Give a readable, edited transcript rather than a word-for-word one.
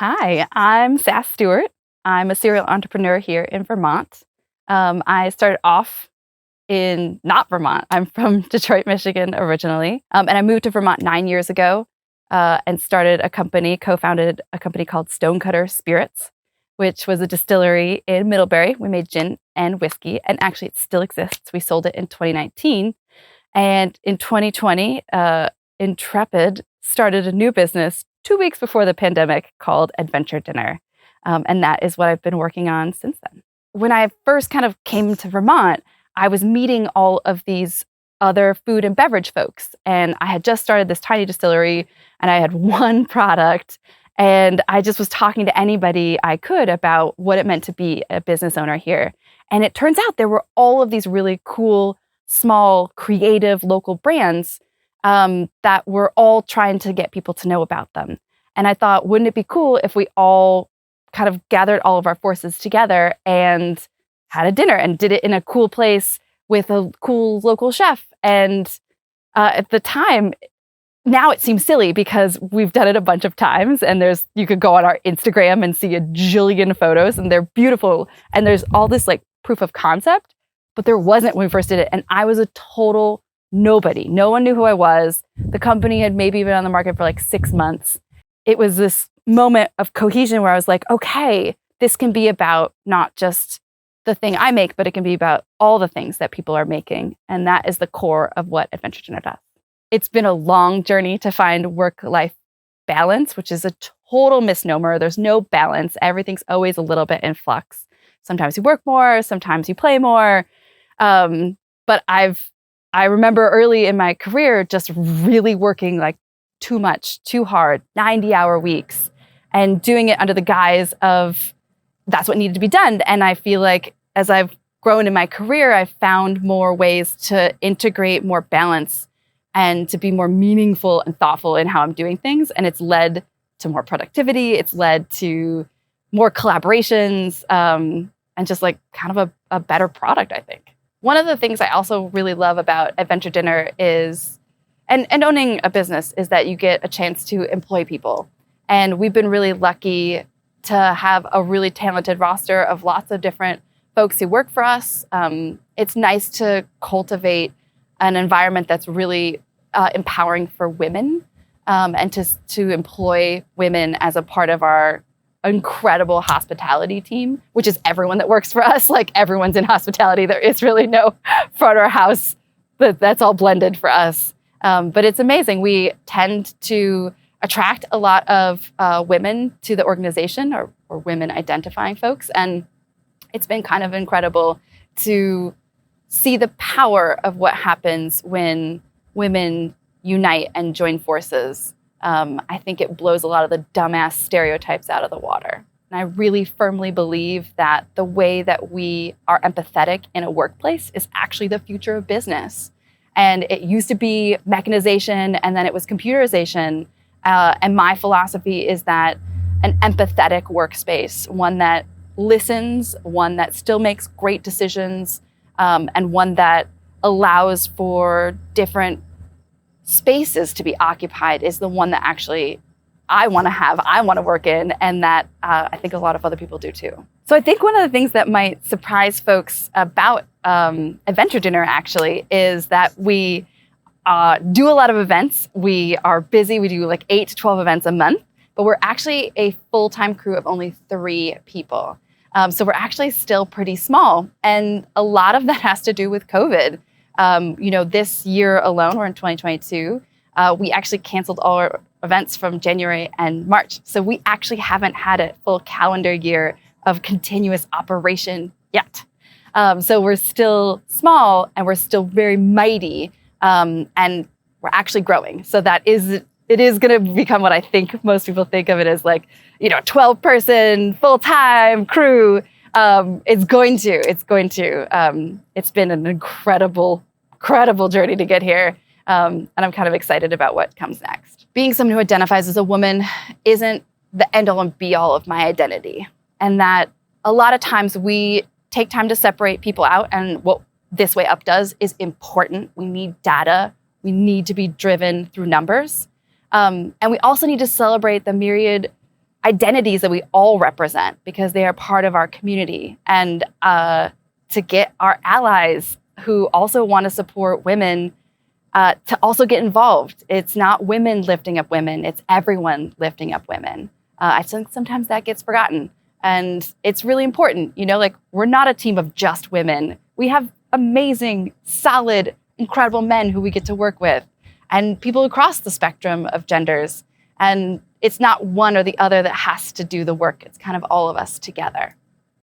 Hi, I'm Sas Stewart. I'm a serial entrepreneur here in Vermont. I started off in not Vermont. I'm from Detroit, Michigan originally. And I moved to Vermont 9 years ago and started co founded a company called Stonecutter Spirits, which was a distillery in Middlebury. We made gin and whiskey, and actually it still exists. We sold it in 2019. And in 2020, Intrepid started a new business 2 weeks before the pandemic called Adventure Dinner. And that is what I've been working on since then. When I first kind of came to Vermont, I was meeting all of these other food and beverage folks. And I had just started this tiny distillery and I had one product. And I just was talking to anybody I could about what it meant to be a business owner here. And it turns out there were all of these really cool, small, creative local brands that were all trying to get people to know about them. And I thought, wouldn't it be cool if we all kind of gathered all of our forces together and had a dinner and did it in a cool place with a cool local chef? And at the time, now it seems silly because we've done it a bunch of times and you could go on our Instagram and see a jillion photos and they're beautiful. And there's all this like proof of concept, but there wasn't when we first did it. And I was a total nobody. No one knew who I was. The company had maybe been on the market for like 6 months. It was this moment of cohesion where I was like, okay, this can be about not just the thing I make, but it can be about all the things that people are making. And that is the core of what Adventure Dinner does. It's been a long journey to find work-life balance, which is a total misnomer. There's no balance. Everything's always a little bit in flux. Sometimes you work more, sometimes you play more. But I remember early in my career just really working like too much, too hard, 90-hour weeks, and doing it under the guise of that's what needed to be done. And I feel like as I've grown in my career, I've found more ways to integrate more balance and to be more meaningful and thoughtful in how I'm doing things. And it's led to more productivity. It's led to more collaborations and just like kind of a better product, I think. One of the things I also really love about Adventure Dinner is, and owning a business, is that you get a chance to employ people. And we've been really lucky to have a really talented roster of lots of different folks who work for us. It's nice to cultivate an environment that's really empowering for women and to employ women as a part of our incredible hospitality team, which is everyone that works for us. Like everyone's in hospitality. There is really no front or house. That's all blended for us. But it's amazing. We tend to attract a lot of women to the organization or women identifying folks. And it's been kind of incredible to see the power of what happens when women unite and join forces. I think it blows a lot of the dumbass stereotypes out of the water. And I really firmly believe that the way that we are empathetic in a workplace is actually the future of business. And it used to be mechanization, and then it was computerization. And my philosophy is that an empathetic workspace, one that listens, one that still makes great decisions, and one that allows for different spaces to be occupied, is the one that actually I want to work in, and that I think a lot of other people do too. So I think one of the things that might surprise folks about Adventure Dinner actually is that we do a lot of events. We are busy. We do like 8 to 12 events a month, but we're actually a full-time crew of only 3 people. So we're actually still pretty small. And a lot of that has to do with COVID. This year alone, we're in 2022, we actually canceled all our events from January and March. So we actually haven't had a full calendar year of continuous operation yet. So we're still small and we're still very mighty, and we're actually growing. So it is going to become what I think most people think of it as, like, 12-person full-time crew. It's been an incredible journey to get here. And I'm kind of excited about what comes next. Being someone who identifies as a woman isn't the end-all and be-all of my identity. And that a lot of times we take time to separate people out, and what This Way Up does is important. We need data. We need to be driven through numbers. And we also need to celebrate the myriad identities that we all represent because they are part of our community, and to get our allies who also want to support women to also get involved. It's not women lifting up women, it's everyone lifting up women. I think sometimes that gets forgotten, and it's really important. Like, we're not a team of just women. We have amazing, solid, incredible men who we get to work with, and people across the spectrum of genders. And it's not one or the other that has to do the work. It's kind of all of us together.